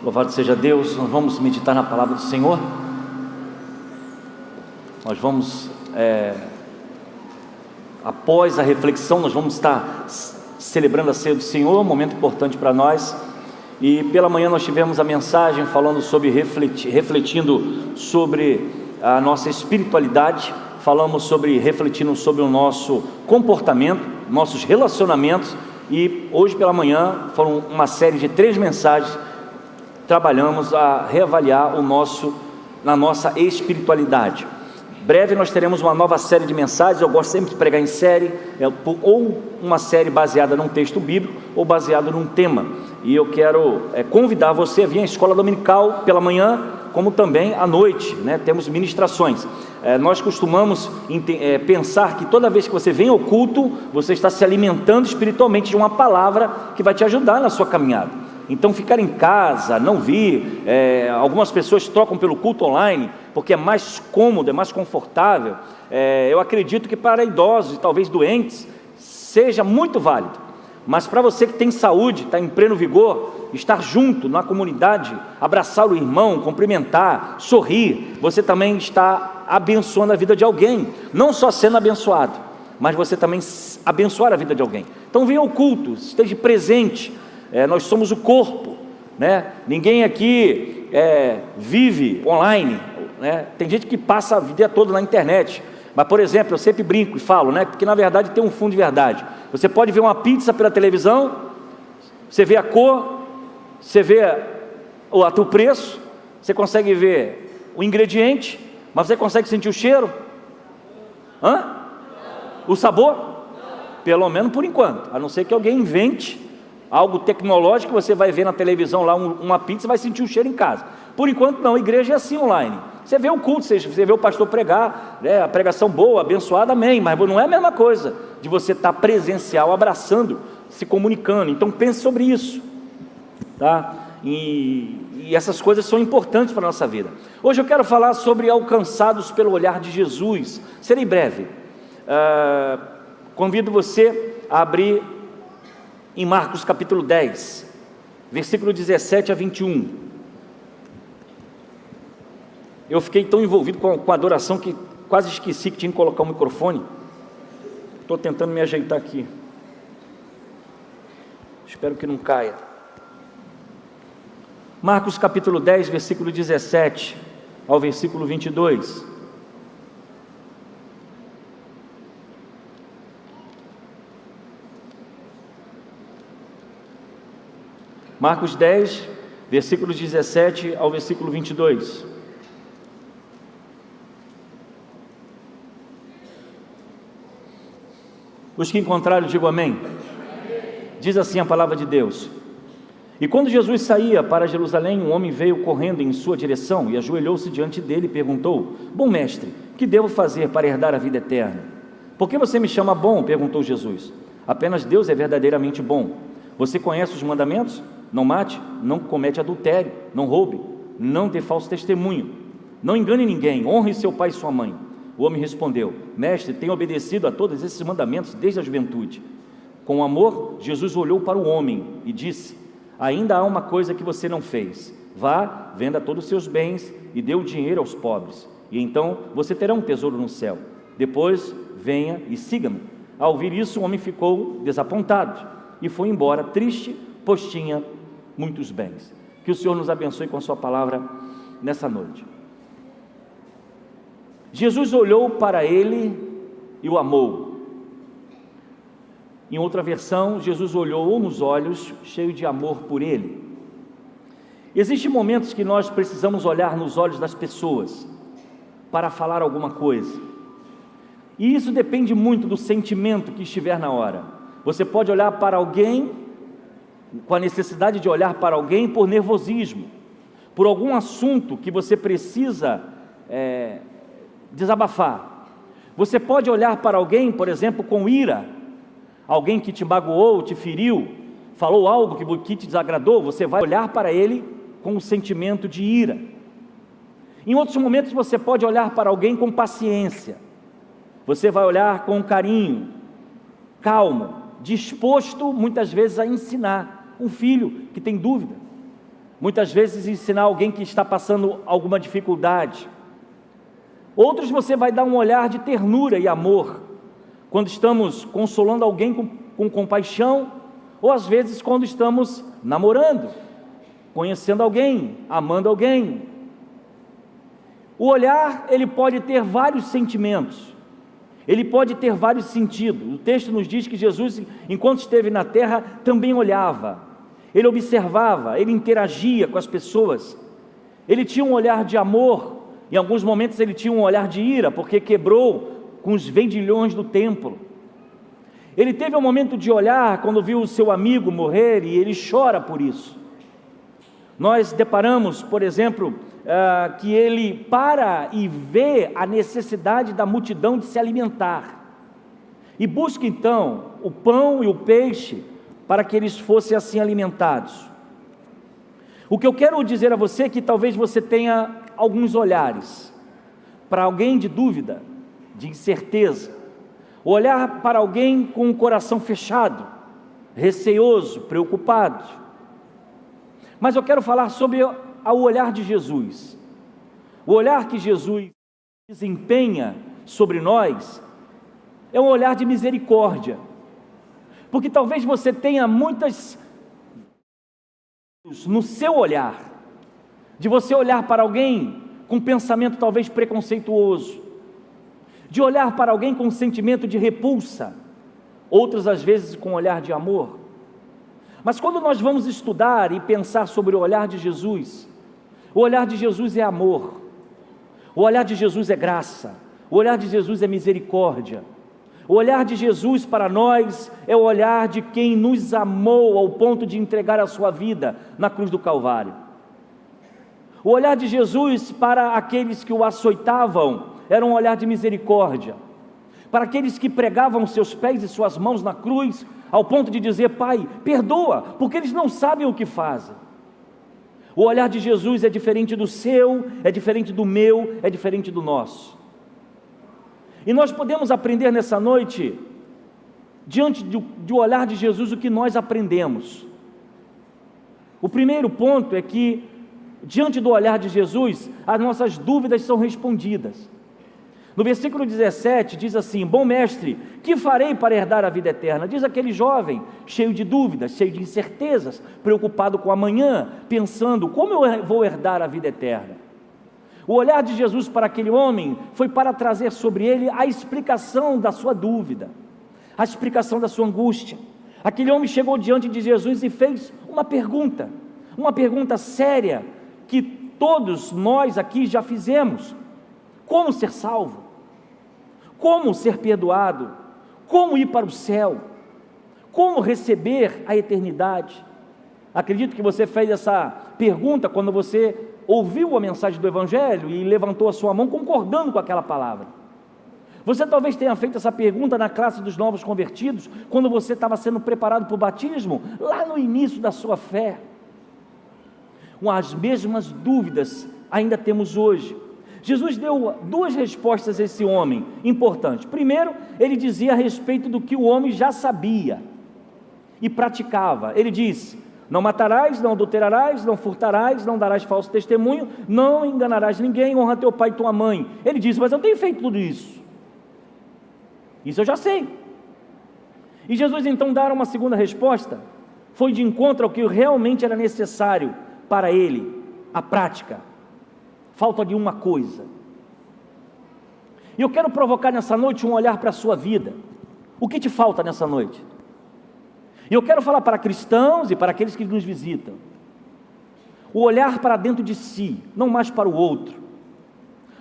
Louvado seja Deus. Nós vamos meditar na palavra do Senhor. Nós vamos, após a reflexão, nós vamos estar celebrando a ceia do Senhor, um momento importante para nós. E pela manhã nós tivemos a mensagem falando sobre refletindo sobre a nossa espiritualidade. Falamos sobre refletindo sobre o nosso comportamento, nossos relacionamentos. E hoje pela manhã foram uma série de 3 mensagens. Trabalhamos a reavaliar na nossa espiritualidade. Breve nós teremos uma nova série de mensagens. Eu gosto sempre de pregar em série, ou uma série baseada num texto bíblico, ou baseado num tema. E eu quero convidar você a vir à escola dominical pela manhã, como também à noite, né? Temos ministrações. Nós costumamos pensar que toda vez que você vem ao culto, você está se alimentando espiritualmente de uma palavra que vai te ajudar na sua caminhada. Então ficar em casa, não vir, algumas pessoas trocam pelo culto online, porque é mais cômodo, é mais confortável. Eu acredito que para idosos e talvez doentes, seja muito válido. Mas para você que tem saúde, está em pleno vigor, estar junto na comunidade, abraçar o irmão, cumprimentar, sorrir, você também está abençoando a vida de alguém. Não só sendo abençoado, mas você também abençoar a vida de alguém. Então venha ao culto, esteja presente. Nós somos o corpo, né? Ninguém aqui vive online, né? Tem gente que passa a vida toda na internet. Mas, por exemplo, eu sempre brinco e falo, né? Porque na verdade tem um fundo de verdade. Você pode ver uma pizza pela televisão, você vê a cor, você vê o preço, você consegue ver o ingrediente, mas você consegue sentir o cheiro? O sabor? Pelo menos por enquanto, a não ser que alguém invente algo tecnológico. Você vai ver na televisão lá uma pizza, vai sentir o cheiro em casa. Por enquanto não, a igreja é assim online. Você vê o culto, você vê o pastor pregar, a pregação boa, abençoada, amém. Mas não é a mesma coisa de você estar presencial, abraçando, se comunicando. Então pense sobre isso, tá? E essas coisas são importantes para a nossa vida. Hoje eu quero falar sobre alcançados pelo olhar de Jesus. Serei breve. Convido você a abrir em Marcos capítulo 10, versículo 17 a 21. Eu fiquei tão envolvido com a adoração que quase esqueci que tinha que colocar o microfone. Estou tentando me ajeitar aqui. Espero que não caia. Marcos capítulo 10, versículo 17 ao versículo 22. Marcos 10, versículos 17 ao versículo 22. Os que encontraram, digam amém. Diz assim a palavra de Deus: E quando Jesus saía para Jerusalém, um homem veio correndo em sua direção e ajoelhou-se diante dele e perguntou: Bom mestre, que devo fazer para herdar a vida eterna? Por que você me chama bom? Perguntou Jesus. Apenas Deus é verdadeiramente bom. Você conhece os mandamentos? Não mate, não comete adultério, não roube, não dê falso testemunho, não engane ninguém, honre seu pai e sua mãe. O homem respondeu: Mestre, tenho obedecido a todos esses mandamentos desde a juventude. Com amor, Jesus olhou para o homem e disse: Ainda há uma coisa que você não fez. Vá, venda todos os seus bens e dê o dinheiro aos pobres, e então você terá um tesouro no céu. Depois venha e siga-me. Ao ouvir isso, o homem ficou desapontado e foi embora triste, pois tinha muitos bens. Que o Senhor nos abençoe com a sua palavra nessa noite. Jesus olhou para ele e o amou. Em outra versão, Jesus olhou nos olhos, cheio de amor por ele. Existem momentos que nós precisamos olhar nos olhos das pessoas para falar alguma coisa, e isso depende muito do sentimento que estiver na hora. Você pode olhar para alguém com a necessidade de olhar para alguém por nervosismo, por algum assunto que você precisa desabafar. Você pode olhar para alguém, por exemplo, com ira, alguém que te magoou, te feriu, falou algo que te desagradou. Você vai olhar para ele com um sentimento de ira. Em outros momentos você pode olhar para alguém com paciência, você vai olhar com carinho, calmo, disposto muitas vezes a ensinar. Um filho que tem dúvida, muitas vezes ensinar alguém que está passando alguma dificuldade. Outros você vai dar um olhar de ternura e amor, quando estamos consolando alguém com compaixão, ou às vezes quando estamos namorando, conhecendo alguém, amando alguém. O olhar, ele pode ter vários sentimentos, ele pode ter vários sentidos. O texto nos diz que Jesus, enquanto esteve na terra, também olhava, ele observava, ele interagia com as pessoas, ele tinha um olhar de amor. Em alguns momentos ele tinha um olhar de ira, porque quebrou com os vendilhões do templo. Ele teve um momento de olhar quando viu o seu amigo morrer, e ele chora por isso. Nós deparamos, por exemplo, que ele para e vê a necessidade da multidão de se alimentar, e busca então o pão e o peixe, para que eles fossem assim alimentados. O que eu quero dizer a você é que talvez você tenha alguns olhares para alguém de dúvida, de incerteza, olhar para alguém com o coração fechado, receoso, preocupado. Mas eu quero falar sobre o olhar de Jesus. O olhar que Jesus desempenha sobre nós é um olhar de misericórdia, porque talvez você tenha muitas no seu olhar, de você olhar para alguém com um pensamento talvez preconceituoso, de olhar para alguém com um sentimento de repulsa, outras às vezes com um olhar de amor. Mas quando nós vamos estudar e pensar sobre o olhar de Jesus, o olhar de Jesus é amor, o olhar de Jesus é graça, o olhar de Jesus é misericórdia. O olhar de Jesus para nós é o olhar de quem nos amou ao ponto de entregar a sua vida na cruz do Calvário. O olhar de Jesus para aqueles que o açoitavam era um olhar de misericórdia. Para aqueles que pregavam seus pés e suas mãos na cruz, ao ponto de dizer: Pai, perdoa, porque eles não sabem o que fazem. O olhar de Jesus é diferente do seu, é diferente do meu, é diferente do nosso. E nós podemos aprender nessa noite, diante do olhar de Jesus, o que nós aprendemos. O primeiro ponto é que, diante do olhar de Jesus, as nossas dúvidas são respondidas. No versículo 17 diz assim: Bom mestre, que farei para herdar a vida eterna? Diz aquele jovem, cheio de dúvidas, cheio de incertezas, preocupado com amanhã, pensando: como eu vou herdar a vida eterna? O olhar de Jesus para aquele homem foi para trazer sobre ele a explicação da sua dúvida, a explicação da sua angústia. Aquele homem chegou diante de Jesus e fez uma pergunta séria, que todos nós aqui já fizemos: como ser salvo? Como ser perdoado? Como ir para o céu? Como receber a eternidade? Acredito que você fez essa pergunta quando você ouviu a mensagem do Evangelho e levantou a sua mão concordando com aquela palavra. Você talvez tenha feito essa pergunta na classe dos novos convertidos, quando você estava sendo preparado para o batismo, lá no início da sua fé. As mesmas dúvidas ainda temos hoje. Jesus deu duas respostas a esse homem importantes. Primeiro, ele dizia a respeito do que o homem já sabia e praticava. Ele disse: não matarás, não adulterarás, não furtarás, não darás falso testemunho, não enganarás ninguém, honra teu pai e tua mãe. Ele disse: mas eu tenho feito tudo isso. Isso eu já sei. E Jesus então dá uma segunda resposta, foi de encontro ao que realmente era necessário para ele, a prática. Falta de uma coisa. E eu quero provocar nessa noite um olhar para a sua vida. O que te falta nessa noite? E eu quero falar para cristãos e para aqueles que nos visitam. O olhar para dentro de si, não mais para o outro.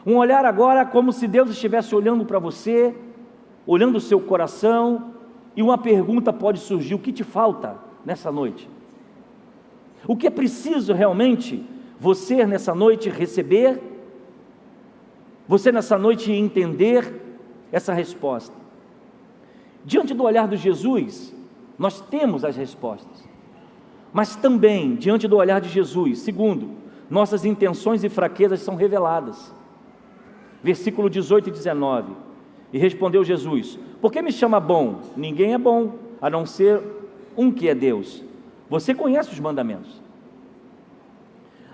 Um olhar agora como se Deus estivesse olhando para você, olhando o seu coração, e uma pergunta pode surgir: o que te falta nessa noite? O que é preciso realmente você nessa noite receber? Você nessa noite entender essa resposta? Diante do olhar de Jesus, nós temos as respostas, mas também diante do olhar de Jesus, segundo, nossas intenções e fraquezas são reveladas. Versículo 18 e 19, e respondeu Jesus: por que me chama bom? Ninguém é bom, a não ser um que é Deus. Você conhece os mandamentos: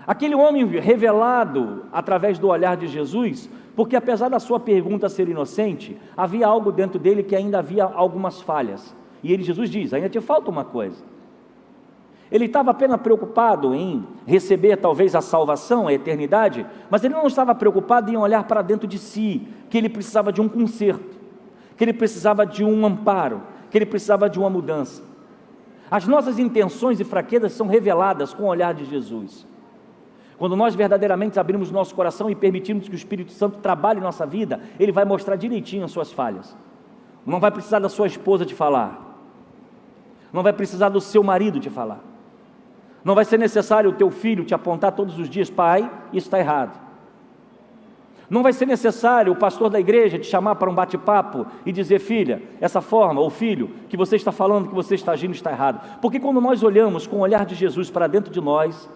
Aquele homem revelado através do olhar de Jesus, porque apesar da sua pergunta ser inocente, havia algo dentro dele que ainda havia algumas falhas. E Jesus diz: ainda te falta uma coisa. Ele estava apenas preocupado em receber talvez a salvação, a eternidade, mas ele não estava preocupado em olhar para dentro de si, que ele precisava de um conserto, que ele precisava de um amparo, que ele precisava de uma mudança. As nossas intenções e fraquezas são reveladas com o olhar de Jesus. Quando nós verdadeiramente abrimos nosso coração e permitimos que o Espírito Santo trabalhe em nossa vida, Ele vai mostrar direitinho as suas falhas. Não vai precisar da sua esposa te falar, não vai precisar do seu marido te falar, não vai ser necessário o teu filho te apontar todos os dias: pai, isso está errado. Não vai ser necessário o pastor da igreja te chamar para um bate-papo e dizer: filha, essa forma, ou filho, que você está falando, que você está agindo está errado. Porque quando nós olhamos com o olhar de Jesus para dentro de nós,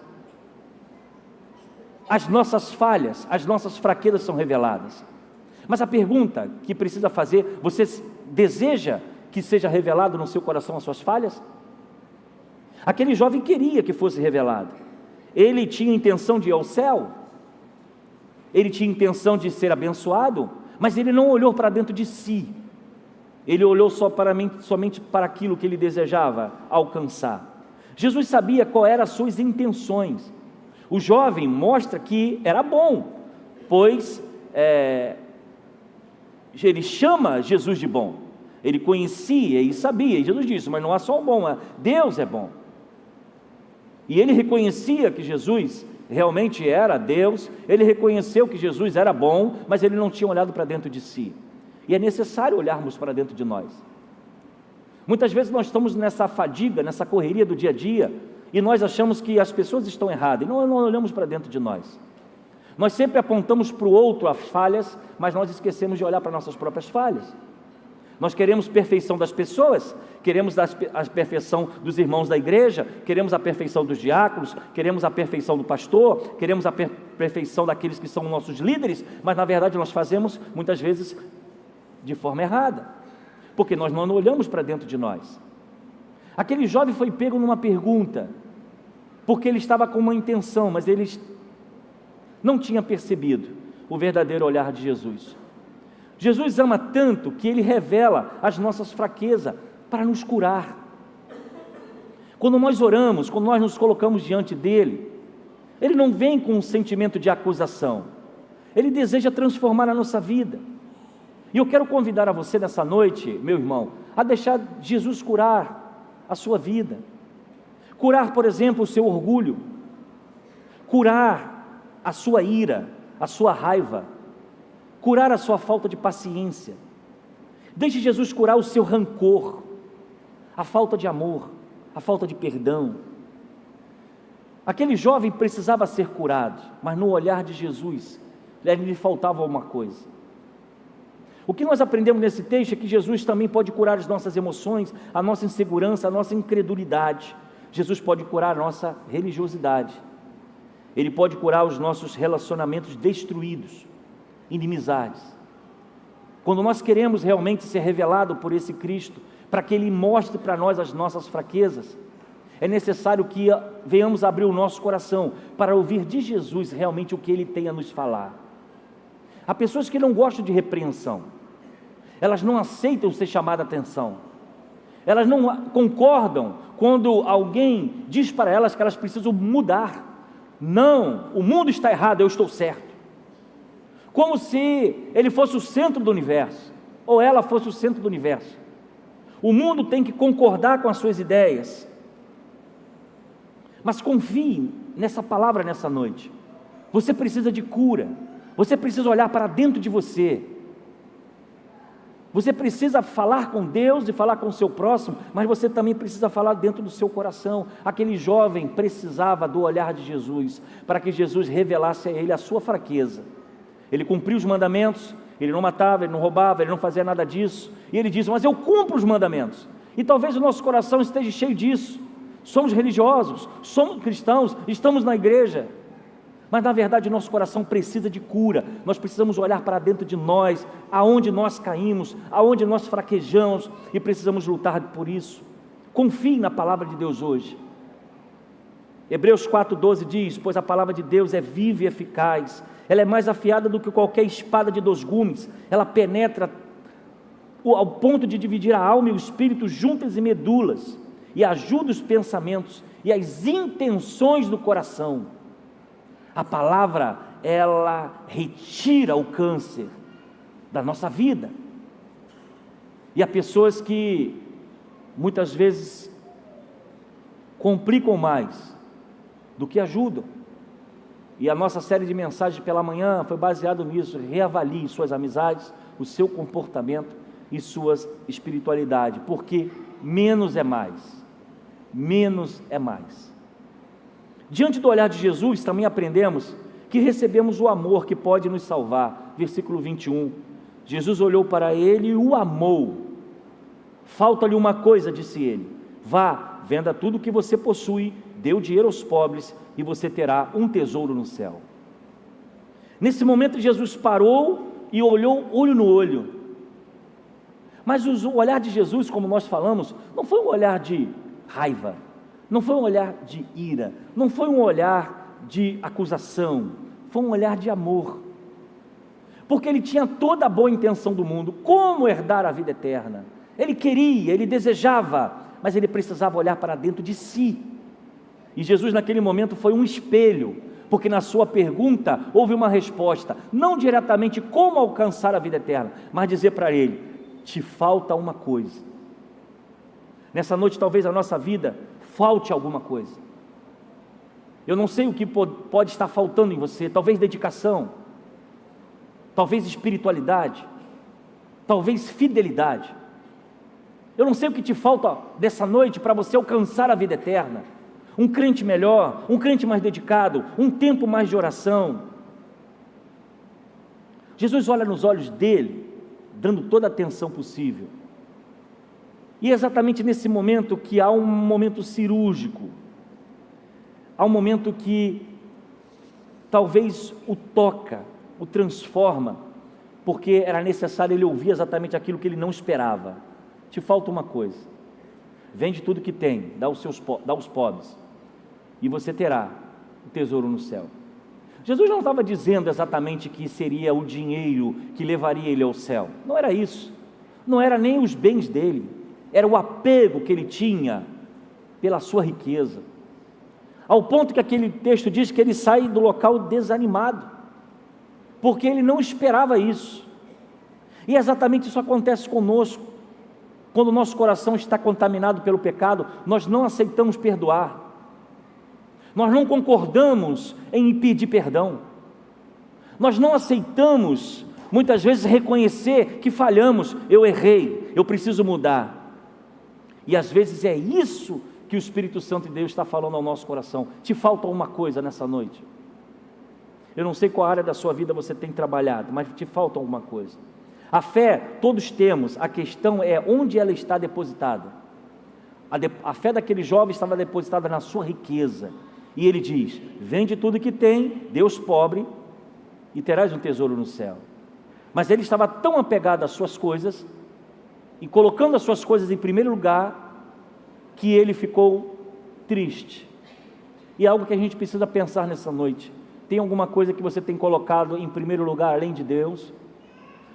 as nossas falhas, as nossas fraquezas são reveladas. Mas a pergunta que precisa fazer: você deseja que seja revelado no seu coração as suas falhas? Aquele jovem queria que fosse revelado. Ele tinha intenção de ir ao céu, ele tinha intenção de ser abençoado, mas ele não olhou para dentro de si. Ele olhou somente para aquilo que ele desejava alcançar. Jesus sabia qual eram as suas intenções. O jovem mostra que era bom, pois ele chama Jesus de bom. Ele conhecia e sabia, e Jesus disse: mas não há só o bom, Deus é bom. E ele reconhecia que Jesus realmente era Deus, ele reconheceu que Jesus era bom, mas ele não tinha olhado para dentro de si. E é necessário olharmos para dentro de nós. Muitas vezes nós estamos nessa fadiga, nessa correria do dia a dia, e nós achamos que as pessoas estão erradas, e não olhamos para dentro de nós. Nós sempre apontamos para o outro as falhas, mas nós esquecemos de olhar para nossas próprias falhas. Nós queremos perfeição das pessoas, queremos a perfeição dos irmãos da igreja, queremos a perfeição dos diáconos, queremos a perfeição do pastor, queremos a perfeição daqueles que são nossos líderes, mas na verdade nós fazemos muitas vezes de forma errada, porque nós não olhamos para dentro de nós. Aquele jovem foi pego numa pergunta, porque ele estava com uma intenção, mas ele não tinha percebido o verdadeiro olhar de Jesus. Jesus ama tanto que Ele revela as nossas fraquezas para nos curar. Quando nós oramos, quando nós nos colocamos diante dEle, Ele não vem com um sentimento de acusação, Ele deseja transformar a nossa vida. E eu quero convidar a você nessa noite, meu irmão, a deixar Jesus curar a sua vida. Curar, por exemplo, o seu orgulho, curar a sua ira, a sua raiva, curar a sua falta de paciência. Deixe Jesus curar o seu rancor, a falta de amor, a falta de perdão. Aquele jovem precisava ser curado, mas no olhar de Jesus lhe faltava alguma coisa. O que nós aprendemos nesse texto é que Jesus também pode curar as nossas emoções, a nossa insegurança, a nossa incredulidade. Jesus pode curar a nossa religiosidade. Ele pode curar os nossos relacionamentos destruídos, inimizades. Quando nós queremos realmente ser revelado por esse Cristo, para que Ele mostre para nós as nossas fraquezas, é necessário que venhamos abrir o nosso coração para ouvir de Jesus realmente o que Ele tem a nos falar. Há pessoas que não gostam de repreensão, elas não aceitam ser chamadas a atenção, elas não concordam quando alguém diz para elas que elas precisam mudar. Não, o mundo está errado, eu estou certo. Como se ele fosse o centro do universo, ou ela fosse o centro do universo. O mundo tem que concordar com as suas ideias. Mas confie nessa palavra nessa noite. Você precisa de cura, você precisa olhar para dentro de você. Você precisa falar com Deus e falar com o seu próximo, mas você também precisa falar dentro do seu coração. Aquele jovem precisava do olhar de Jesus, para que Jesus revelasse a ele a sua fraqueza. Ele cumpriu os mandamentos, ele não matava, ele não roubava, ele não fazia nada disso, e ele diz: mas eu cumpro os mandamentos. E talvez o nosso coração esteja cheio disso. Somos religiosos, somos cristãos, estamos na igreja, mas na verdade o nosso coração precisa de cura. Nós precisamos olhar para dentro de nós, aonde nós caímos, aonde nós fraquejamos, e precisamos lutar por isso. Confie na palavra de Deus hoje. Hebreus 4,12 diz: pois a palavra de Deus é viva e eficaz, ela é mais afiada do que qualquer espada de 2 gumes, ela penetra ao ponto de dividir a alma e o espírito, juntas e medulas, e ajuda os pensamentos e as intenções do coração. A palavra, ela retira o câncer da nossa vida. E há pessoas que muitas vezes complicam mais do que ajudam. E a nossa série de mensagens pela manhã foi baseada nisso. Reavalie suas amizades, o seu comportamento e sua espiritualidade, porque menos é mais. Menos é mais. Diante do olhar de Jesus, também aprendemos que recebemos o amor que pode nos salvar. Versículo 21. Jesus olhou para ele e o amou. Falta-lhe uma coisa, disse ele: vá, venda tudo o que você possui, dê o dinheiro aos pobres e você terá um tesouro no céu. Nesse momento Jesus parou e olhou olho no olho. Mas o olhar de Jesus, como nós falamos, não foi um olhar de raiva, não foi um olhar de ira, não foi um olhar de acusação, foi um olhar de amor, porque ele tinha toda a boa intenção do mundo. Como herdar a vida eterna? Ele queria, ele desejava, mas ele precisava olhar para dentro de si. E Jesus naquele momento foi um espelho, porque na sua pergunta houve uma resposta, não diretamente como alcançar a vida eterna, mas dizer para ele: te falta uma coisa. Nessa noite talvez a nossa vida falte alguma coisa. Eu não sei o que pode estar faltando em você. Talvez dedicação, talvez espiritualidade, talvez fidelidade. Eu não sei o que te falta dessa noite para você alcançar a vida eterna. Um crente melhor, um crente mais dedicado, um tempo mais de oração. Jesus olha nos olhos dele, dando toda a atenção possível. E é exatamente nesse momento que há um momento cirúrgico, há um momento que talvez o toca, o transforma, porque era necessário ele ouvir exatamente aquilo que ele não esperava. Te falta uma coisa: vende tudo que tem, dá aos pobres, e você terá o tesouro no céu. Jesus não estava dizendo exatamente que seria o dinheiro que levaria ele ao céu, não era isso, não era nem os bens dele, era o apego que ele tinha pela sua riqueza, ao ponto que aquele texto diz que ele sai do local desanimado, porque ele não esperava isso. E exatamente isso acontece conosco. Quando o nosso coração está contaminado pelo pecado, nós não aceitamos perdoar, nós não concordamos em pedir perdão, nós não aceitamos muitas vezes reconhecer que falhamos. Eu errei, eu preciso mudar. E às vezes é isso que o Espírito Santo de Deus está falando ao nosso coração. Te falta uma coisa nessa noite. Eu não sei qual área da sua vida você tem trabalhado, mas te falta alguma coisa. A fé todos temos, a questão é onde ela está depositada. A fé daquele jovem estava depositada na sua riqueza, e ele diz: vende tudo que tem, dê aos pobres e terás um tesouro no céu. Mas ele estava tão apegado às suas coisas, e colocando as suas coisas em primeiro lugar, que ele ficou triste. E é algo que a gente precisa pensar nessa noite. Tem alguma coisa que você tem colocado em primeiro lugar além de Deus?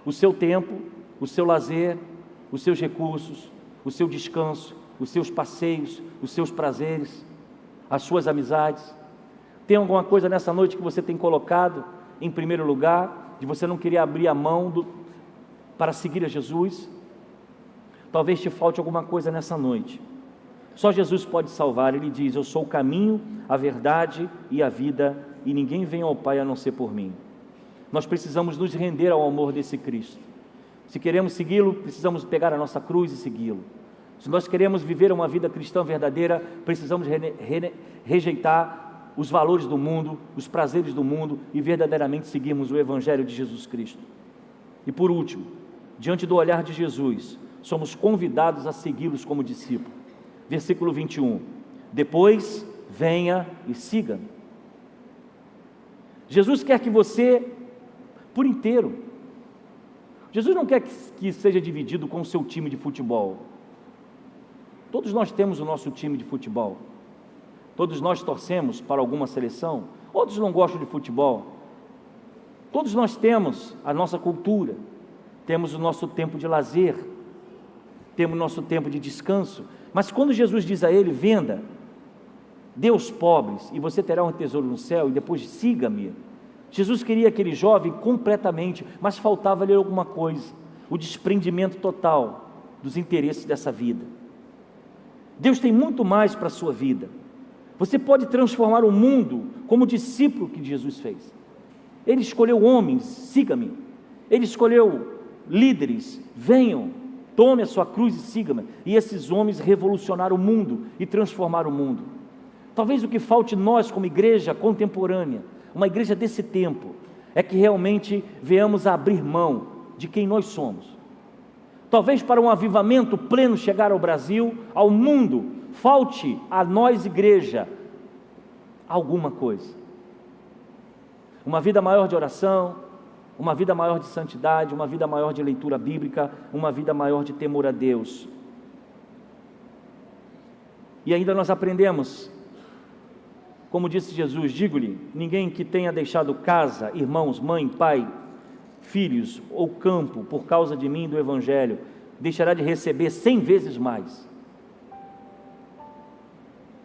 O seu tempo, o seu lazer, os seus recursos, o seu descanso, os seus passeios, os seus prazeres, as suas amizades. Tem alguma coisa nessa noite que você tem colocado em primeiro lugar, de você não querer abrir a mão para seguir a Jesus? Talvez te falte alguma coisa nessa noite. Só Jesus pode salvar. Ele diz: eu sou o caminho, a verdade e a vida, e ninguém vem ao Pai a não ser por mim. Nós precisamos nos render ao amor desse Cristo. Se queremos segui-lo, precisamos pegar a nossa cruz e segui-lo. Se nós queremos viver uma vida cristã verdadeira, precisamos rejeitar os valores do mundo, os prazeres do mundo, e verdadeiramente seguirmos o Evangelho de Jesus Cristo. E por último, diante do olhar de Jesus, somos convidados a segui-los como discípulo. Versículo 21, depois venha e siga. Jesus quer que você, por inteiro, Jesus não quer que seja dividido com o seu time de futebol. Todos nós temos o nosso time de futebol, Todos nós torcemos para alguma seleção, outros não gostam de futebol. Todos nós temos a nossa cultura, temos o nosso tempo de lazer, temos o nosso tempo de descanso. Mas quando Jesus diz a ele: venda, dê aos pobres e você terá um tesouro no céu, e depois siga-me. Jesus queria aquele jovem completamente, mas faltava-lhe alguma coisa: o desprendimento total dos interesses dessa vida. Deus tem muito mais para a sua vida. Você pode transformar o mundo como o discípulo que Jesus fez. Ele escolheu homens: siga-me. Ele escolheu líderes: venham, tome a sua cruz e siga-me. E esses homens revolucionaram o mundo e transformaram o mundo. Talvez o que falte nós como igreja contemporânea, uma igreja desse tempo, é que realmente venhamos a abrir mão de quem nós somos. Talvez para um avivamento pleno chegar ao Brasil, ao mundo, falte a nós, igreja, alguma coisa. Uma vida maior de oração, uma vida maior de santidade, uma vida maior de leitura bíblica, uma vida maior de temor a Deus. E ainda nós aprendemos, como disse Jesus: digo-lhe, ninguém que tenha deixado casa, irmãos, mãe, pai, filhos ou campo, por causa de mim e do Evangelho, deixará de receber 100 vezes mais.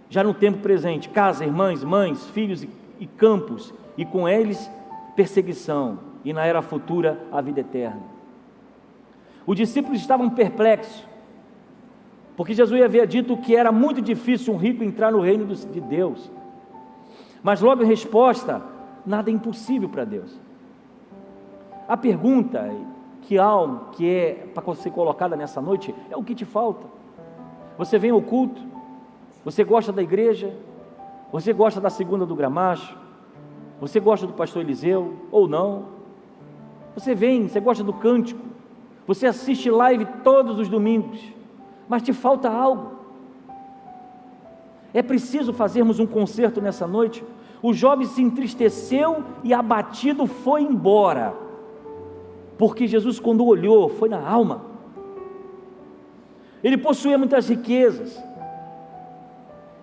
Já no tempo presente, casa, irmãs, mães, filhos e campos, e com eles perseguição, e na era futura a vida eterna. Os discípulos estavam perplexos, porque Jesus havia dito que era muito difícil um rico entrar no reino de Deus. Mas logo em resposta: nada é impossível para Deus. A pergunta que é para ser colocada nessa noite é: o que te falta? Você vem ao culto? Você gosta da igreja? Você gosta da segunda do Gramacho? Você gosta do pastor Eliseu ou não? Você vem, você gosta do cântico, você assiste live todos os domingos, mas te falta algo. É preciso fazermos um concerto nessa noite. O jovem se entristeceu e abatido foi embora, porque Jesus, quando olhou, foi na alma. Ele possuía muitas riquezas,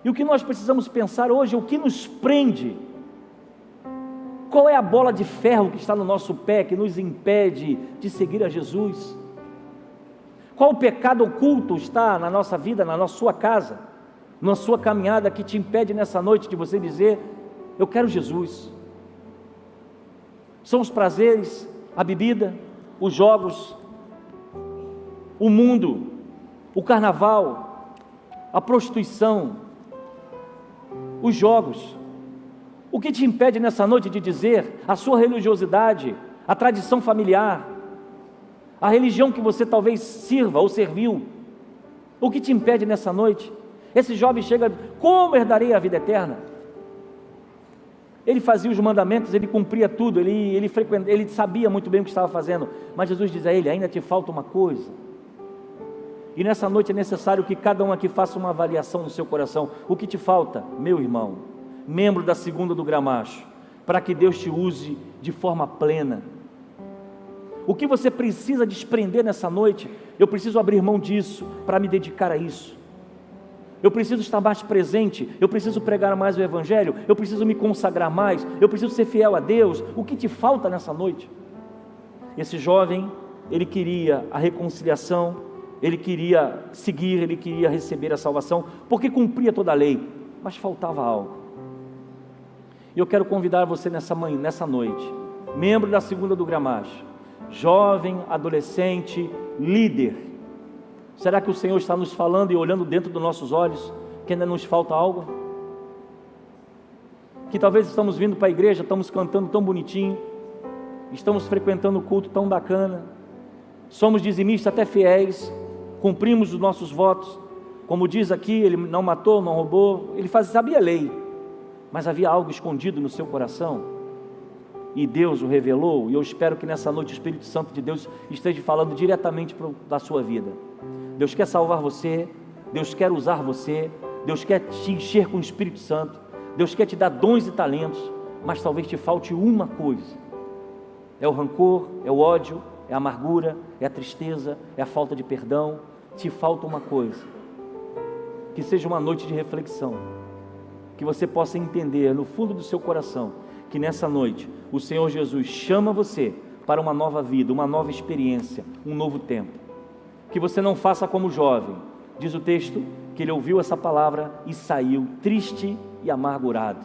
e o que nós precisamos pensar hoje é o que nos prende. Qual é a bola de ferro que está no nosso pé, que nos impede de seguir a Jesus? Qual o pecado oculto está na nossa vida, na sua casa, na sua caminhada, que te impede nessa noite de você dizer: eu quero Jesus? São os prazeres, a bebida, os jogos, o mundo, o carnaval, a prostituição, os jogos. O que te impede nessa noite de dizer a sua religiosidade, a tradição familiar, a religião que você talvez sirva ou serviu? O que te impede nessa noite? Esse jovem chega: como herdarei a vida eterna? Ele fazia os mandamentos, ele cumpria tudo, ele sabia muito bem o que estava fazendo, mas Jesus diz a ele: ainda te falta uma coisa. E nessa noite é necessário que cada um aqui faça uma avaliação no seu coração. O que te falta, meu irmão, membro da segunda do Gramacho, para que Deus te use de forma plena? O que você precisa desprender nessa noite? Eu preciso abrir mão disso para me dedicar a isso. Eu preciso estar mais presente, eu preciso pregar mais o Evangelho, eu preciso me consagrar mais, eu preciso ser fiel a Deus. O que te falta nessa noite? Esse jovem, ele queria a reconciliação, ele queria seguir, ele queria receber a salvação, porque cumpria toda a lei, mas faltava algo. E eu quero convidar você nessa noite, membro da segunda do Gramacho, jovem, adolescente, líder. Será que o Senhor está nos falando e olhando dentro dos nossos olhos que ainda nos falta algo? Que talvez estamos vindo para a igreja, estamos cantando tão bonitinho, estamos frequentando o culto tão bacana, somos dizimistas até fiéis, cumprimos os nossos votos, como diz aqui, ele não matou, não roubou, ele sabia a lei, mas havia algo escondido no seu coração, e Deus o revelou. E eu espero que nessa noite o Espírito Santo de Deus esteja falando diretamente da sua vida. Deus quer salvar você, Deus quer usar você, Deus quer te encher com o Espírito Santo, Deus quer te dar dons e talentos, mas talvez te falte uma coisa: é o rancor, é o ódio, é a amargura, é a tristeza, é a falta de perdão. Te falta uma coisa. Que seja uma noite de reflexão, que você possa entender no fundo do seu coração que nessa noite o Senhor Jesus chama você para uma nova vida, uma nova experiência, um novo tempo. Que você não faça como o jovem. Diz o texto que ele ouviu essa palavra e saiu triste e amargurado,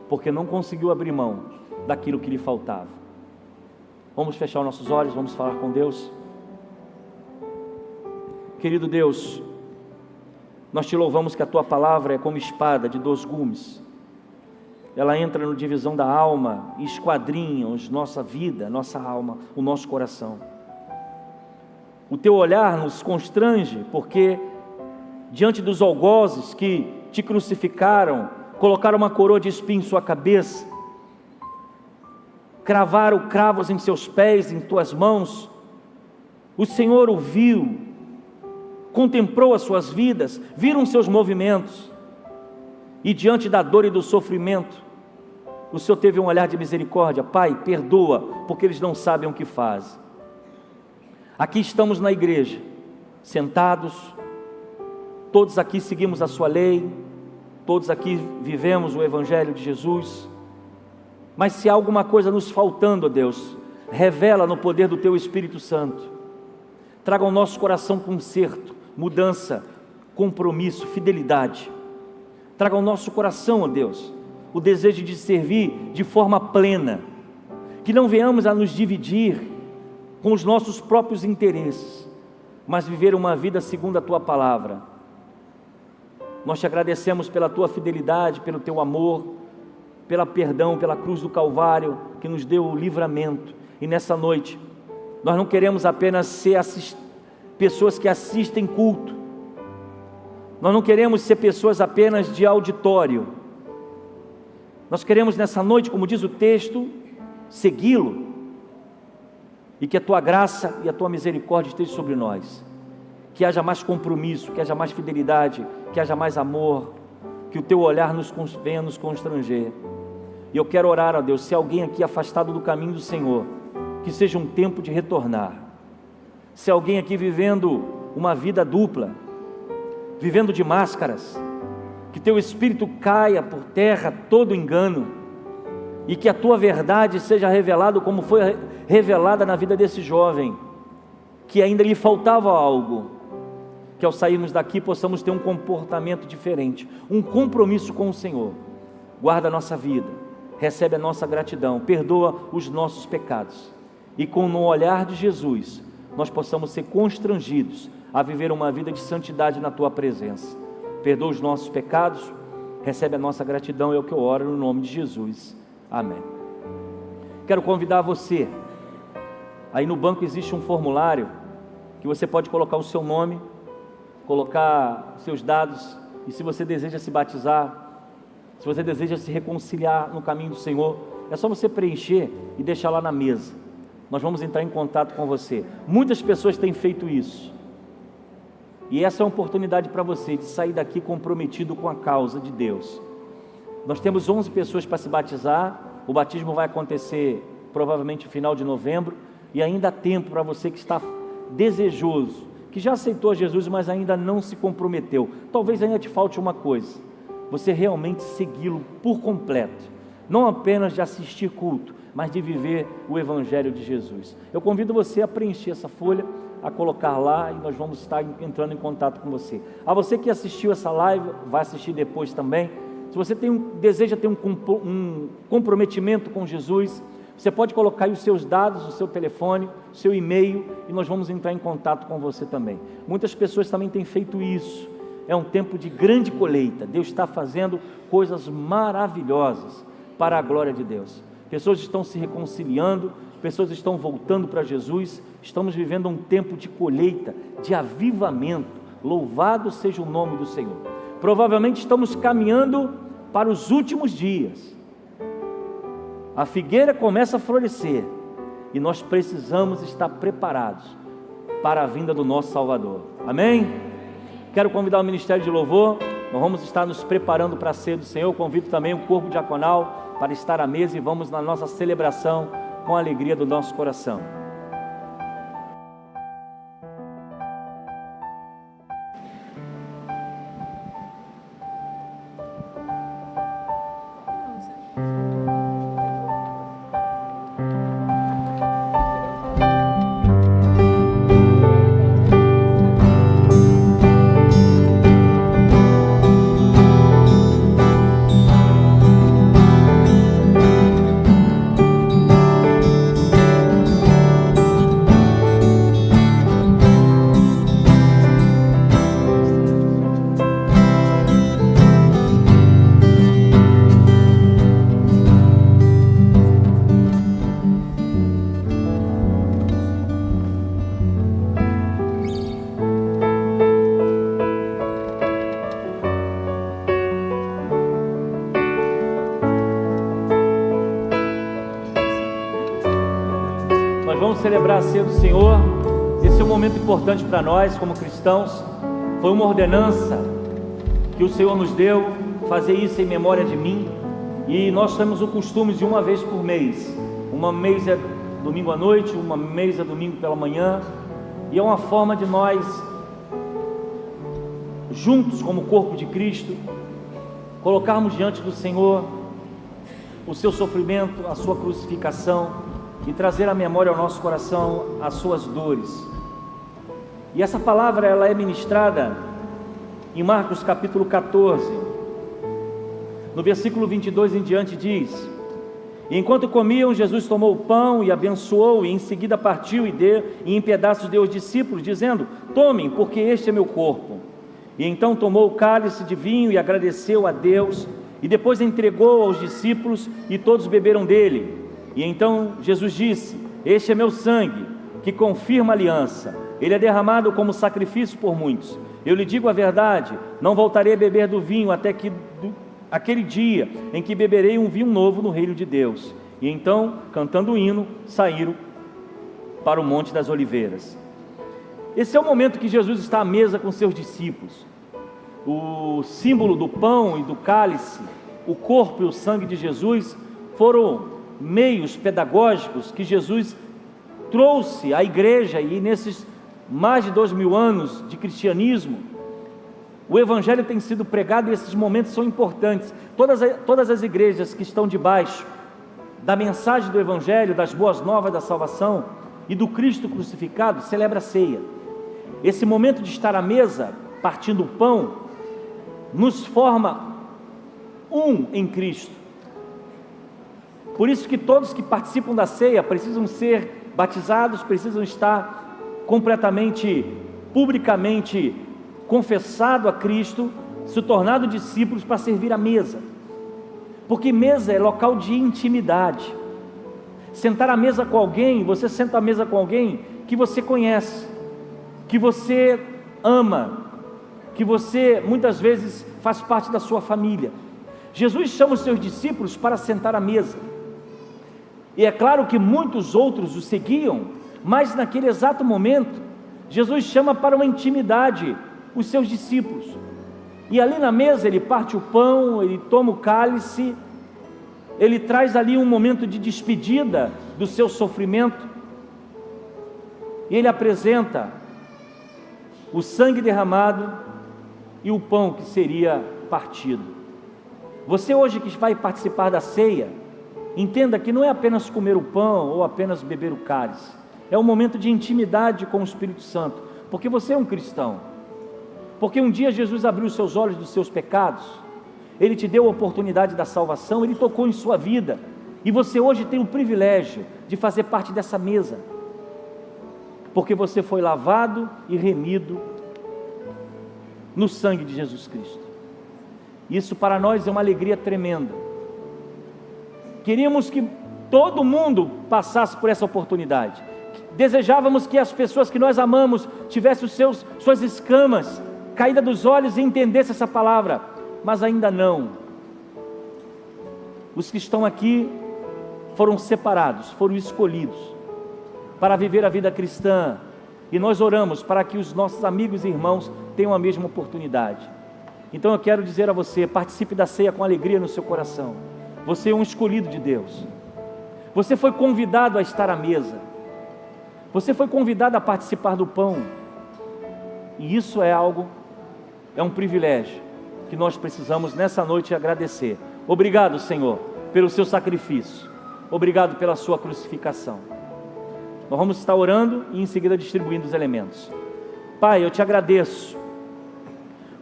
porque não conseguiu abrir mão daquilo que lhe faltava. Vamos fechar os nossos olhos, vamos falar com Deus. Querido Deus, nós te louvamos que a tua palavra é como espada de 2 gumes. Ela entra na divisão da alma e esquadrinha nossa vida, nossa alma, o nosso coração. O teu olhar nos constrange, porque diante dos algozes que te crucificaram, colocaram uma coroa de espinho em sua cabeça, cravaram cravos em seus pés, em tuas mãos, o Senhor ouviu, contemplou as suas vidas, viram seus movimentos, e diante da dor e do sofrimento, o Senhor teve um olhar de misericórdia. Pai, perdoa, porque eles não sabem o que fazem. Aqui estamos na igreja, sentados, todos aqui seguimos a sua lei, todos aqui vivemos o Evangelho de Jesus, mas se há alguma coisa nos faltando, ó Deus, revela no poder do Teu Espírito Santo, traga ao nosso coração conserto, mudança, compromisso, fidelidade, traga ao nosso coração, ó Deus, o desejo de servir de forma plena, que não venhamos a nos dividir com os nossos próprios interesses, mas viver uma vida segundo a Tua palavra. Nós te agradecemos pela Tua fidelidade, pelo Teu amor, pela perdão, pela cruz do Calvário, que nos deu o livramento. E nessa noite, nós não queremos apenas ser pessoas que assistem culto, nós não queremos ser pessoas apenas de auditório, nós queremos nessa noite, como diz o texto, segui-lo, e que a Tua graça e a Tua misericórdia estejam sobre nós, que haja mais compromisso, que haja mais fidelidade, que haja mais amor, que o Teu olhar venha nos constranger. E eu quero orar a Deus, se alguém aqui afastado do caminho do Senhor, que seja um tempo de retornar. Se alguém aqui vivendo uma vida dupla, vivendo de máscaras, que Teu Espírito caia por terra todo engano, e que a Tua verdade seja revelada como foi revelada na vida desse jovem, que ainda lhe faltava algo, que ao sairmos daqui possamos ter um comportamento diferente, um compromisso com o Senhor. Guarda a nossa vida, recebe a nossa gratidão, perdoa os nossos pecados, e com o olhar de Jesus, nós possamos ser constrangidos a viver uma vida de santidade na Tua presença. Perdoa os nossos pecados, recebe a nossa gratidão, é o que eu oro no nome de Jesus, amém. Quero convidar você, aí no banco existe um formulário, que você pode colocar o seu nome, colocar seus dados, e se você deseja se batizar, se você deseja se reconciliar no caminho do Senhor, é só você preencher e deixar lá na mesa, nós vamos entrar em contato com você. Muitas pessoas têm feito isso, e essa é uma oportunidade para você, de sair daqui comprometido com a causa de Deus. Nós temos 11 pessoas para se batizar, o batismo vai acontecer provavelmente no final de novembro, e ainda há tempo para você que está desejoso, que já aceitou Jesus, mas ainda não se comprometeu. Talvez ainda te falte uma coisa, você realmente segui-lo por completo, não apenas de assistir culto, mas de viver o Evangelho de Jesus. Eu convido você a preencher essa folha, a colocar lá, e nós vamos estar entrando em contato com você. A você que assistiu essa live, vai assistir depois também, se você deseja ter um comprometimento com Jesus, você pode colocar aí os seus dados, o seu telefone, o seu e-mail, e nós vamos entrar em contato com você também. Muitas pessoas também têm feito isso. É um tempo de grande colheita, Deus está fazendo coisas maravilhosas para a glória de Deus. Pessoas estão se reconciliando, pessoas estão voltando para Jesus. Estamos vivendo um tempo de colheita, de avivamento. Louvado seja o nome do Senhor. Provavelmente estamos caminhando para os últimos dias. A figueira começa a florescer e nós precisamos estar preparados para a vinda do nosso Salvador. Amém? Quero convidar o Ministério de Louvor. Nós vamos estar nos preparando para a ceia do Senhor. Eu convido também o corpo diaconal para estar à mesa e vamos na nossa celebração com a alegria do nosso coração. vamos celebrar a ceia do Senhor. Esse é um momento importante para nós como cristãos. Foi uma ordenança que o Senhor nos deu, fazer isso em memória de mim. E nós temos o costume de uma vez por mês. Uma mês é domingo à noite, uma mês é domingo pela manhã. E é uma forma de nós, juntos como corpo de Cristo, colocarmos diante do Senhor o seu sofrimento, a sua crucificação, e trazer à memória ao nosso coração as suas dores. E essa palavra ela é ministrada em Marcos capítulo 14, no versículo 22 em diante diz: E enquanto comiam, Jesus tomou o pão e abençoou, e em seguida partiu e deu, e em pedaços deu aos discípulos, dizendo: Tomem, porque este é meu corpo. E então tomou o cálice de vinho e agradeceu a Deus, e depois entregou aos discípulos, e todos beberam dele. E então Jesus disse: Este é meu sangue, que confirma a aliança. Ele é derramado como sacrifício por muitos. Eu lhe digo a verdade, não voltarei a beber do vinho até que aquele dia em que beberei um vinho novo no reino de Deus. E então, cantando o hino, saíram para o Monte das Oliveiras. Esse é o momento que Jesus está à mesa com seus discípulos. O símbolo do pão e do cálice, o corpo e o sangue de Jesus, foram meios pedagógicos que Jesus trouxe à igreja. E nesses mais de 2000 anos de cristianismo, o Evangelho tem sido pregado, e esses momentos são importantes. Todas as igrejas que estão debaixo da mensagem do Evangelho, das boas novas da salvação e do Cristo crucificado, celebra a ceia. Esse momento de estar à mesa, partindo o pão, nos forma um em Cristo. Por isso que todos que participam da ceia precisam ser batizados, precisam estar completamente, publicamente confessado a Cristo, se tornado discípulos para servir a mesa, porque mesa é local de intimidade. Sentar à mesa com alguém, você senta à mesa com alguém que você conhece, que você ama, que você muitas vezes faz parte da sua família. Jesus chama os seus discípulos para sentar à mesa, e é claro que muitos outros o seguiam, mas naquele exato momento, Jesus chama para uma intimidade os seus discípulos, e ali na mesa ele parte o pão, ele toma o cálice, ele traz ali um momento de despedida do seu sofrimento, e ele apresenta o sangue derramado e o pão que seria partido. Você hoje que vai participar da ceia, entenda que não é apenas comer o pão ou apenas beber o cálice, é um momento de intimidade com o Espírito Santo, porque você é um cristão, porque um dia Jesus abriu os seus olhos dos seus pecados, Ele te deu a oportunidade da salvação, Ele tocou em sua vida, e você hoje tem o privilégio de fazer parte dessa mesa, porque você foi lavado e remido no sangue de Jesus Cristo. Isso para nós é uma alegria tremenda. Queríamos que todo mundo passasse por essa oportunidade. Desejávamos que as pessoas que nós amamos tivessem suas escamas caídas dos olhos e entendessem essa palavra, mas ainda não. Os que estão aqui foram separados, foram escolhidos para viver a vida cristã, e nós oramos para que os nossos amigos e irmãos tenham a mesma oportunidade. Então eu quero dizer a você, participe da ceia com alegria no seu coração. Você é um escolhido de Deus, você foi convidado a estar à mesa, você foi convidado a participar do pão, e isso é um privilégio que nós precisamos nessa noite agradecer. Obrigado, Senhor, pelo seu sacrifício, obrigado pela sua crucificação. Nós vamos estar orando e em seguida distribuindo os elementos. Pai, eu te agradeço,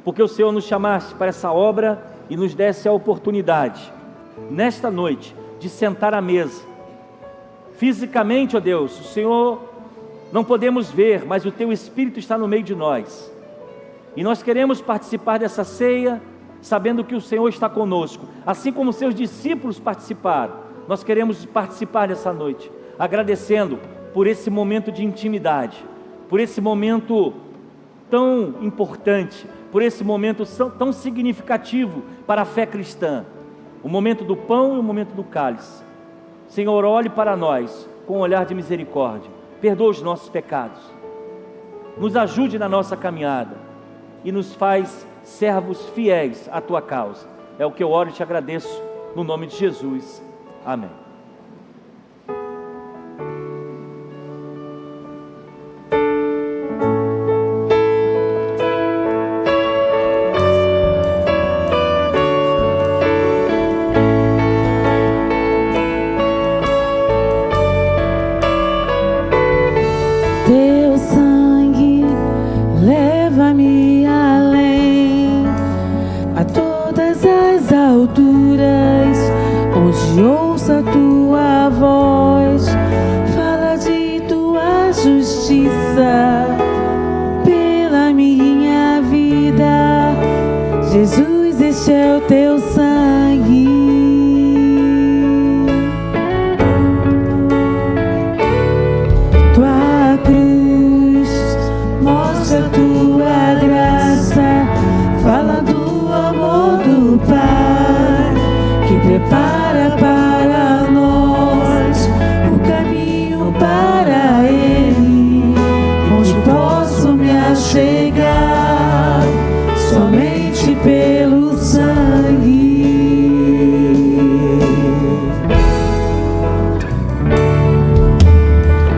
porque o Senhor nos chamaste para essa obra e nos desse a oportunidade, nesta noite, de sentar à mesa. Fisicamente, ó Deus, o Senhor não podemos ver, mas o Teu Espírito está no meio de nós, e nós queremos participar dessa ceia, sabendo que o Senhor está conosco, assim como seus discípulos participaram. Nós queremos participar dessa noite, agradecendo por esse momento de intimidade, por esse momento tão importante, por esse momento tão significativo para a fé cristã, o momento do pão e o momento do cálice. Senhor, olhe para nós, com um olhar de misericórdia. Perdoa os nossos pecados, nos ajude na nossa caminhada e nos faz servos fiéis à tua causa. É o que eu oro e te agradeço, no nome de Jesus. Amém. Teu sangue leva-me além, a todas as alturas, onde ouço a tua voz, fala de tua justiça pela minha vida. Jesus, este é o teu sangue. Tua cruz mostra a tua graça, fala do amor do Pai, que prepara para nós o caminho para Ele, onde posso me achegar somente pelo sangue.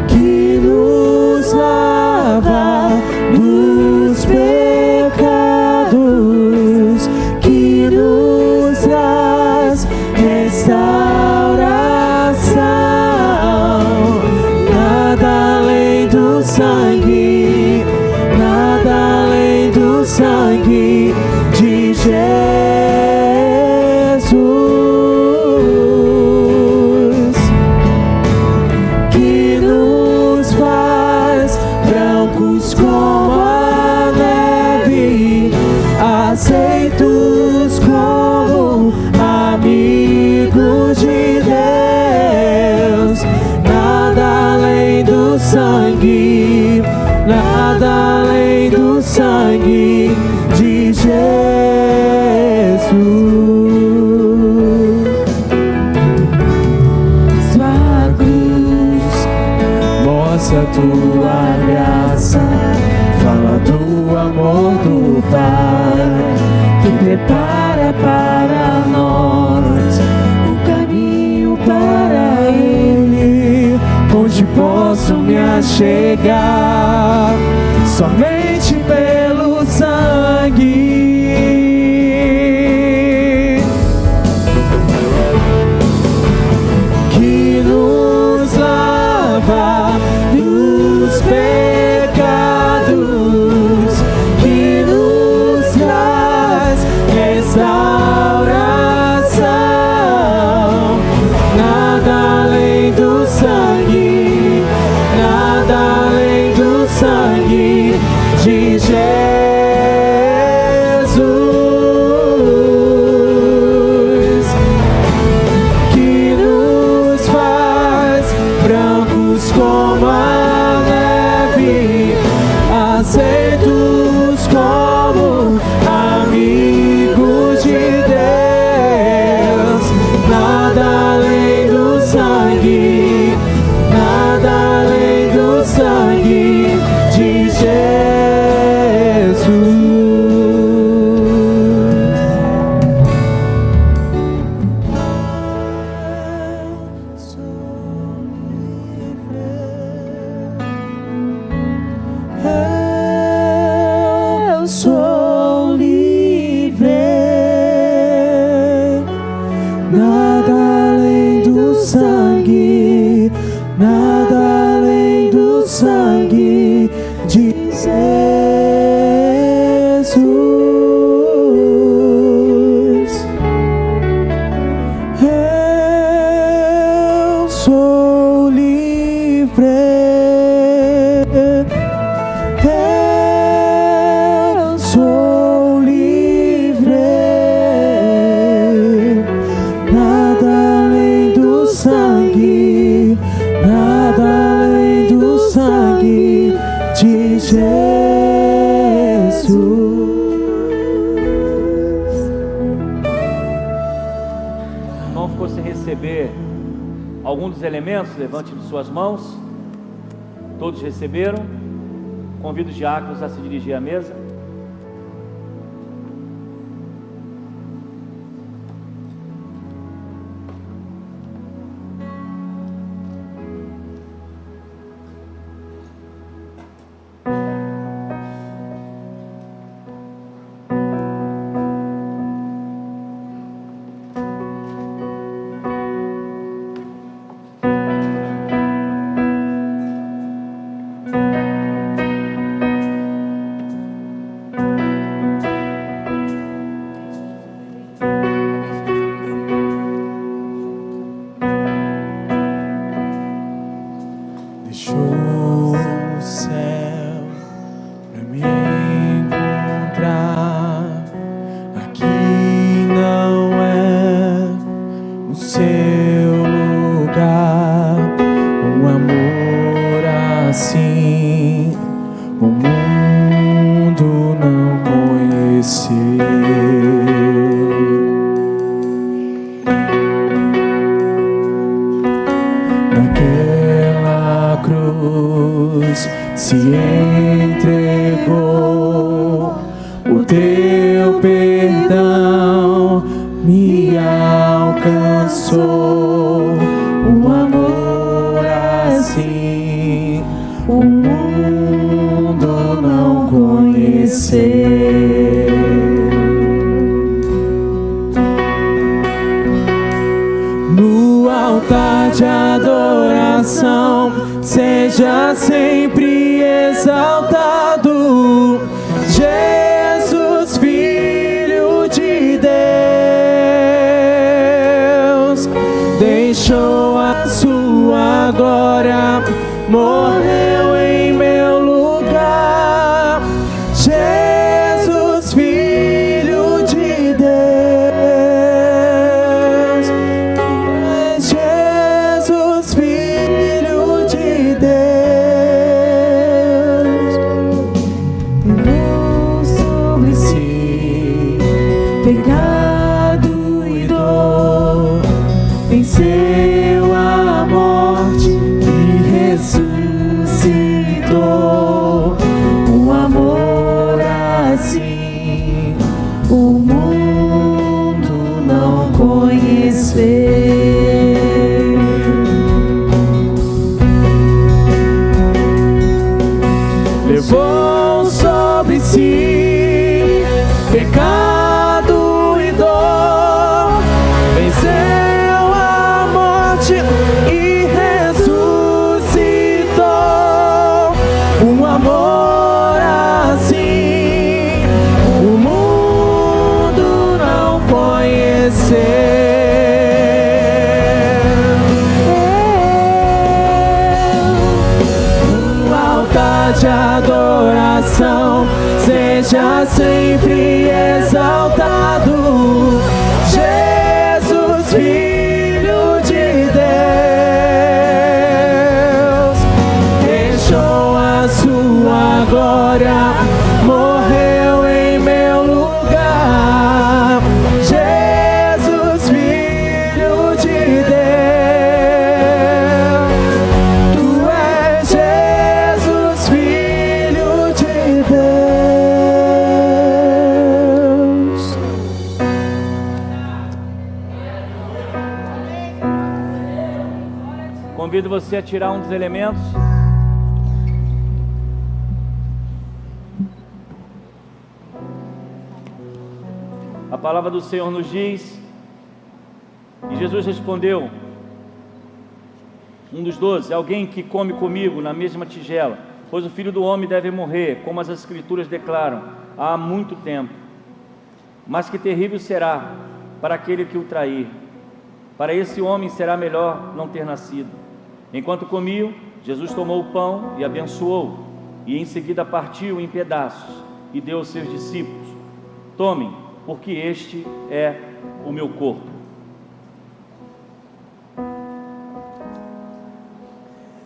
Que nos lava dos pecados, que nos traz restauração. Nada além do sangue, nada além do sangue de Jesus, que nos faz brancos como a neve, aceitos como amigos de Deus. Nada além do sangue, nada além do sangue de Jesus. Sua cruz mostra a tua graça, fala do amor do Pai, que prepara para nós o caminho para Ele, onde posso me achegar somente pelo sangue. Que nos lava dos pecados, que nos traz restauração. Nada além do sangue, nada além do sangue de Jesus, que nos faz brancos como a neve, aceitos como amigos de Deus. Nada além do sangue, nada além do sangue de Jesus. Eu sou livre, nada além do sangue, nada além do sangue de Jesus. Eu sou livre, eu sou livre, nada além do sangue, nada além do sangue de Jesus. Irmão, ficou sem receber algum dos elementos? Levante de suas mãos. Todos receberam? Convido os diáconos a se dirigir à mesa. Deixou o céu pra me encontrar. Aqui não é o seu lugar. Um amor assim o mundo não conheceu. Naquela cruz se entregou, o teu perdão me alcançou. Um amor assim o mundo não conheceu. No altar de adoração, seja sempre exaltado, Jesus, Filho de Deus. Deixou a sua glória, morreu em meu lugar. Jesus, Filho de Deus. Jesus, Filho de Deus. Levou sobre si pecado e dor, venceu a morte e ressuscitou. Um amor assim o mundo não conheceu. Levou sobre si pecado e dor, venceu a morte e ressuscitou. Um amor assim o mundo não conheceu. No altar de adoração, seja sempre exaltado, Jesus, Filho de Deus. Deixou a sua glória, morreu em meu lugar. Jesus, Filho de Deus. Tu és Jesus, Filho de Deus. Convido você a tirar um dos elementos. A palavra do Senhor nos diz, e Jesus respondeu, um dos 12, alguém que come comigo na mesma tigela, pois o Filho do Homem deve morrer, como as Escrituras declaram, há muito tempo. Mas que terrível será para aquele que o trair. Para esse homem será melhor não ter nascido. Enquanto comiam, Jesus tomou o pão e abençoou, e em seguida partiu em pedaços e deu aos seus discípulos. Tomem, porque este é o meu corpo.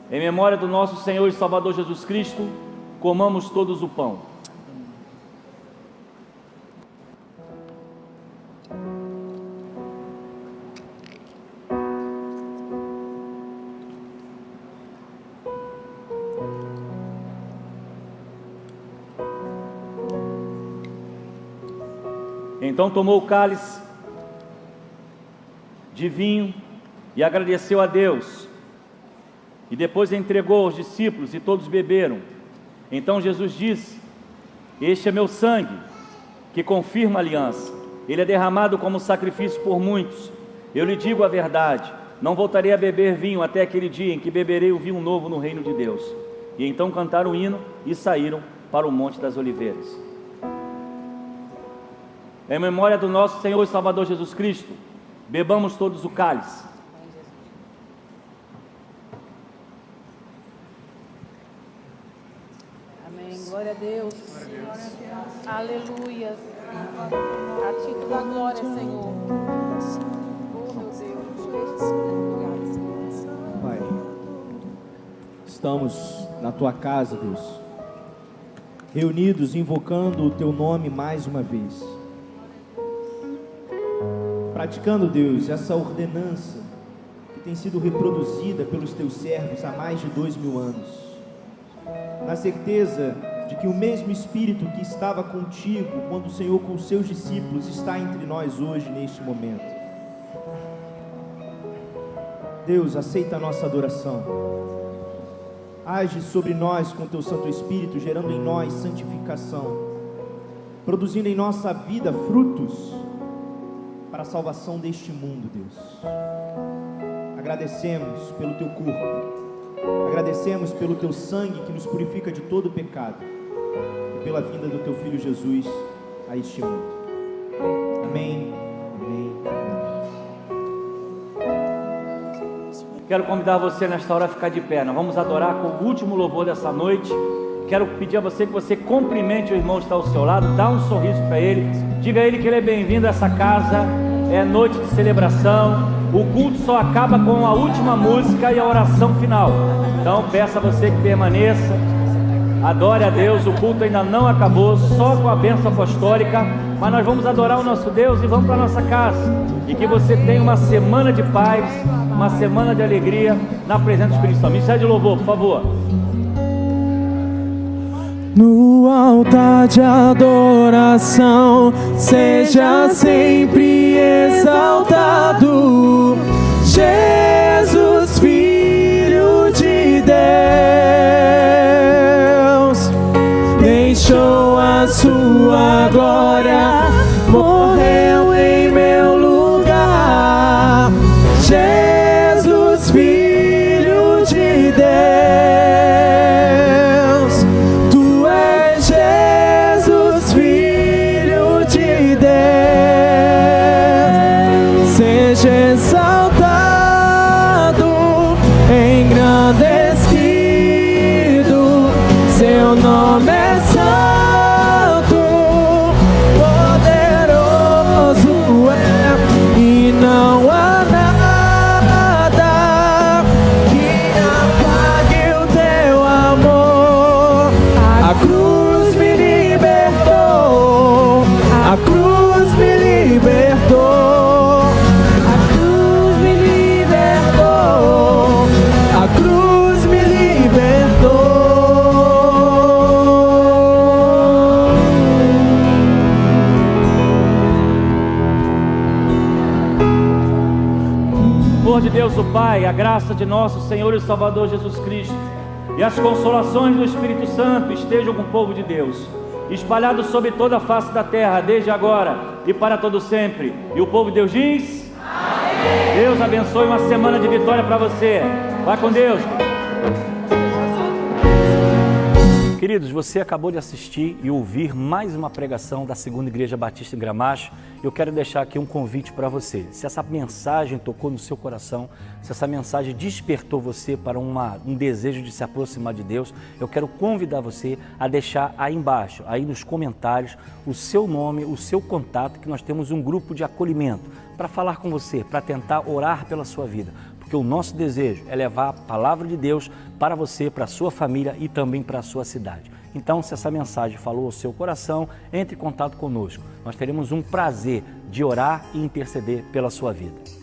Em memória do nosso Senhor e Salvador Jesus Cristo, comamos todos o pão. Então tomou o cálice de vinho e agradeceu a Deus, e depois entregou aos discípulos, e todos beberam. Então Jesus disse: este é meu sangue, que confirma a aliança. Ele é derramado como sacrifício por muitos. Eu lhe digo a verdade, não voltarei a beber vinho até aquele dia em que beberei o vinho novo no reino de Deus. E então cantaram o hino e saíram para o Monte das Oliveiras. Em memória do nosso Senhor e Salvador Jesus Cristo, bebamos todos o cálice. Amém. Glória a Deus. Aleluia. A ti toda a glória, Senhor. Oh, meu Deus. Pai, estamos na tua casa, Deus, reunidos invocando o teu nome mais uma vez, praticando, Deus, essa ordenança que tem sido reproduzida pelos teus servos há mais de 2000 anos, na certeza de que o mesmo Espírito que estava contigo quando o Senhor com os seus discípulos está entre nós hoje, neste momento. Deus, aceita a nossa adoração, age sobre nós com teu Santo Espírito, gerando em nós santificação, produzindo em nossa vida frutos para a salvação deste mundo, Deus. Agradecemos pelo teu corpo, agradecemos pelo teu sangue que nos purifica de todo pecado, e pela vinda do teu Filho Jesus a este mundo. Amém, amém, amém. Quero convidar você nesta hora a ficar de pé. Nós vamos adorar com o último louvor dessa noite. Quero pedir a você que você cumprimente o irmão que está ao seu lado, dá um sorriso para ele, diga a ele que ele é bem-vindo a essa casa. É noite de celebração. O culto só acaba com a última música e a oração final. Então peço a você que permaneça, adore a Deus. O culto ainda não acabou, só com a bênção apostólica, mas nós vamos adorar o nosso Deus e vamos para a nossa casa. E que você tenha uma semana de paz, uma semana de alegria na presença do Espírito Santo. Ministério de louvor, por favor. No altar de adoração, seja sempre exaltado, Jesus, Filho de Deus, deixou a sua glória, morreu em meu lugar, Jesus, Filho de Deus. Exaltado, engrandecido, seu nome é santo, poderoso é, e não há nada que apague o teu amor. A cruz me libertou, a cruz me libertou. A cruz me libertou. Amor de Deus o Pai, a graça de nosso Senhor e Salvador Jesus Cristo e as consolações do Espírito Santo estejam com o povo de Deus, espalhados sobre toda a face da terra, desde agora e para todo sempre. E o povo de Deus diz: amém. Deus abençoe, uma semana de vitória para você. Vai com Deus. Queridos, você acabou de assistir e ouvir mais uma pregação da Segunda Igreja Batista em Gramacho. Eu quero deixar aqui um convite para você. Se essa mensagem tocou no seu coração, se essa mensagem despertou você para um desejo de se aproximar de Deus, eu quero convidar você a deixar aí embaixo, aí nos comentários, o seu nome, o seu contato, que nós temos um grupo de acolhimento para falar com você, para tentar orar pela sua vida. Porque o nosso desejo é levar a palavra de Deus para você, para a sua família e também para a sua cidade. Então, se essa mensagem falou ao seu coração, entre em contato conosco. Nós teremos um prazer de orar e interceder pela sua vida.